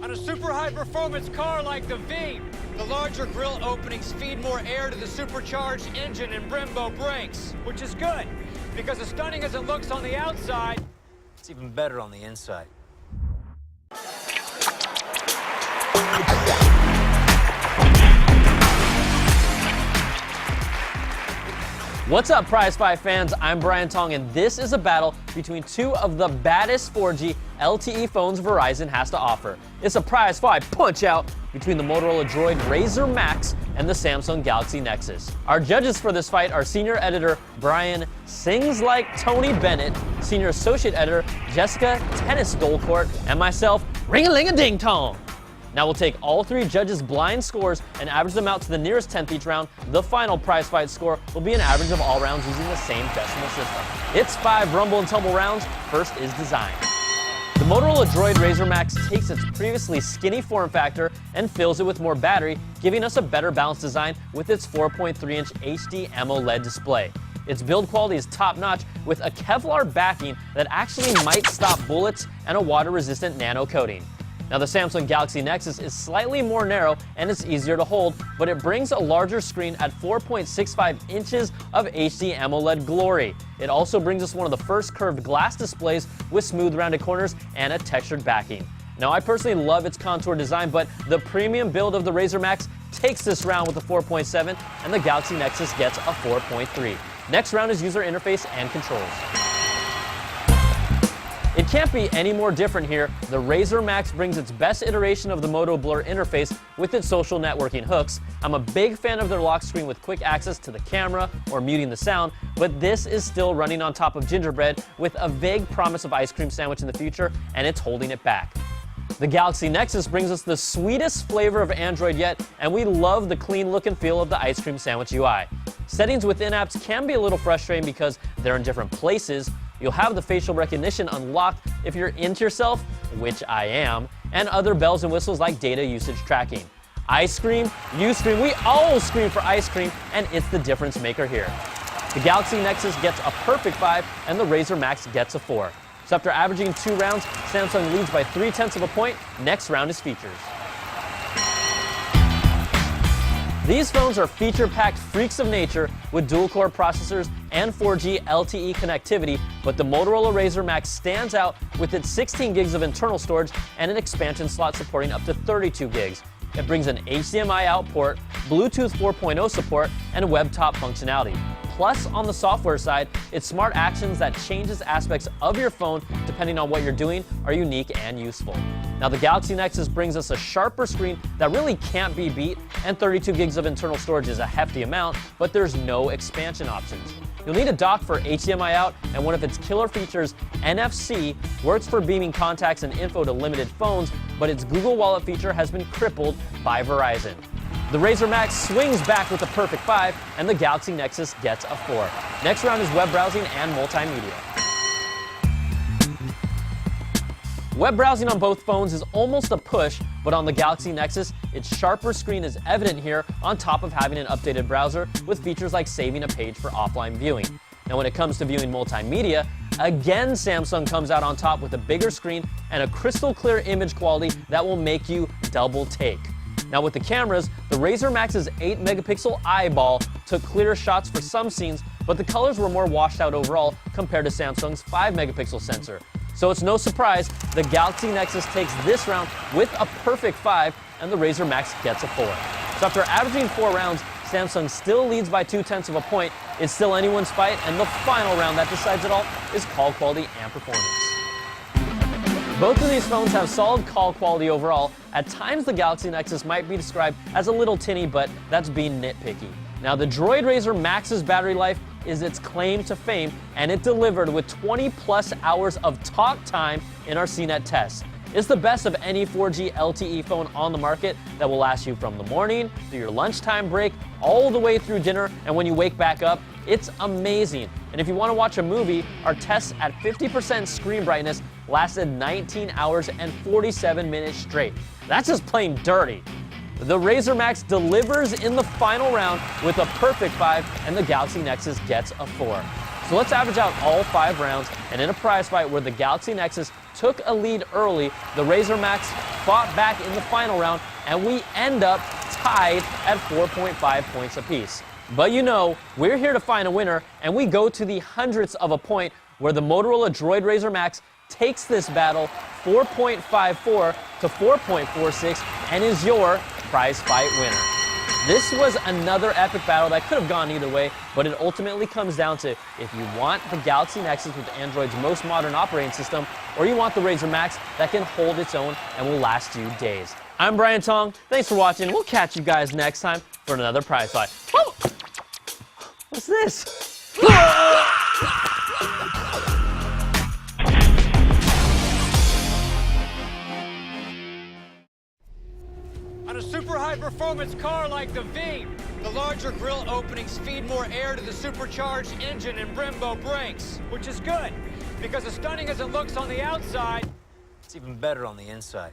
On a super high-performance car like the V, the larger grille openings feed more air to the supercharged engine and Brembo brakes, which is good, because as stunning as it looks on the outside, it's even better on the inside. What's up, Prize5 fans? I'm Brian Tong, and this is a battle between two of the baddest 4G LTE phones Verizon has to offer. It's a Prize5 punch-out between the Motorola Droid Razr Max and the Samsung Galaxy Nexus. Our judges for this fight are Senior Editor Brian Sings Like Tony Bennett, Senior Associate Editor Jessica Tennis Dolcourt, and myself, Ring-a-ling-a-ding-tong. Now we'll take all three judges' blind scores and average them out to the nearest 10th each round. The final prize fight score will be an average of all rounds using the same decimal system. It's 5 rumble and tumble rounds. First is design. The Motorola Droid Razr Max takes its previously skinny form factor and fills it with more battery, giving us a better balanced design with its 4.3-inch HD AMOLED display. Its build quality is top-notch with a Kevlar backing that actually might stop bullets and a water-resistant nano coating. Now, the Samsung Galaxy Nexus is slightly more narrow and it's easier to hold, but it brings a larger screen at 4.65 inches of HD AMOLED glory. It also brings us one of the first curved glass displays with smooth rounded corners and a textured backing. Now, I personally love its contour design, but the premium build of the Razr Max takes this round with a 4.7, and the Galaxy Nexus gets a 4.3. Next round is user interface and controls. It can't be any more different here. The Razr Max brings its best iteration of the Moto Blur interface with its social networking hooks. I'm a big fan of their lock screen with quick access to the camera or muting the sound, but this is still running on top of gingerbread with a vague promise of ice cream sandwich in the future, and it's holding it back. The Galaxy Nexus brings us the sweetest flavor of Android yet, and we love the clean look and feel of the ice cream sandwich UI. Settings within apps can be a little frustrating because they're in different places. You'll have the facial recognition unlocked if you're into yourself, which I am, and other bells and whistles like data usage tracking. I scream, you scream, we all scream for ice cream, and it's the difference maker here. The Galaxy Nexus gets a perfect 5, and the Razr Max gets a 4. So after averaging 2 rounds, Samsung leads by 0.3 of a point. Next round is features. These phones are feature-packed freaks of nature with dual-core processors and 4G LTE connectivity, but the Motorola Razr Max stands out with its 16 gigs of internal storage and an expansion slot supporting up to 32 gigs. It brings an HDMI out port, Bluetooth 4.0 support, and web-top functionality. Plus, on the software side, its smart actions that changes aspects of your phone depending on what you're doing are unique and useful. Now, the Galaxy Nexus brings us a sharper screen that really can't be beat, and 32 gigs of internal storage is a hefty amount, but there's no expansion options. You'll need a dock for HDMI out, and one of its killer features, NFC, works for beaming contacts and info to limited phones, but its Google Wallet feature has been crippled by Verizon. The Razr Max swings back with a perfect 5, and the Galaxy Nexus gets a 4. Next round is web browsing and multimedia. Web browsing on both phones is almost a push, but on the Galaxy Nexus, its sharper screen is evident here on top of having an updated browser with features like saving a page for offline viewing. Now, when it comes to viewing multimedia, again Samsung comes out on top with a bigger screen and a crystal clear image quality that will make you double take. Now, with the cameras, the Razr Max's 8-megapixel eyeball took clearer shots for some scenes, but the colors were more washed out overall compared to Samsung's 5-megapixel sensor. So it's no surprise the Galaxy Nexus takes this round with a perfect 5, and the Razr Max gets a 4. So after averaging 4 rounds, Samsung still leads by 0.2 of a point. It's still anyone's fight, and the final round that decides it all is call quality and performance. Both of these phones have solid call quality overall. At times, the Galaxy Nexus might be described as a little tinny, but that's being nitpicky. Now, the Droid Razr Max's battery life is its claim to fame, and it delivered with 20-plus hours of talk time in our cnet tests. It's the best of any 4G LTE phone on the market that will last you from the morning, through your lunchtime break, all the way through dinner, and when you wake back up. It's amazing. And if you want to watch a movie, our tests at 50% screen brightness lasted 19 hours and 47 minutes straight. That's just plain dirty. The Razr Max delivers in the final round with a perfect 5, and the Galaxy Nexus gets a 4. So let's average out all 5 rounds, and in a prize fight where the Galaxy Nexus took a lead early, the Razr Max fought back in the final round, and we end up tied at 4.5 points apiece. But you know, we're here to find a winner, and we go to the hundredths of a point where the Motorola Droid Razr Max takes this battle 4.54 to 4.46 and is your prize fight winner. This was another epic battle that could have gone either way, but it ultimately comes down to if you want the Galaxy Nexus with Android's most modern operating system, or you want the Razr Max that can hold its own and will last you days. I'm Brian Tong. Thanks for watching. We'll catch you guys next time for another prize fight. Oh! What's this? On a super high-performance car like the V, the larger grille openings feed more air to the supercharged engine and Brembo brakes, which is good, because as stunning as it looks on the outside, it's even better on the inside.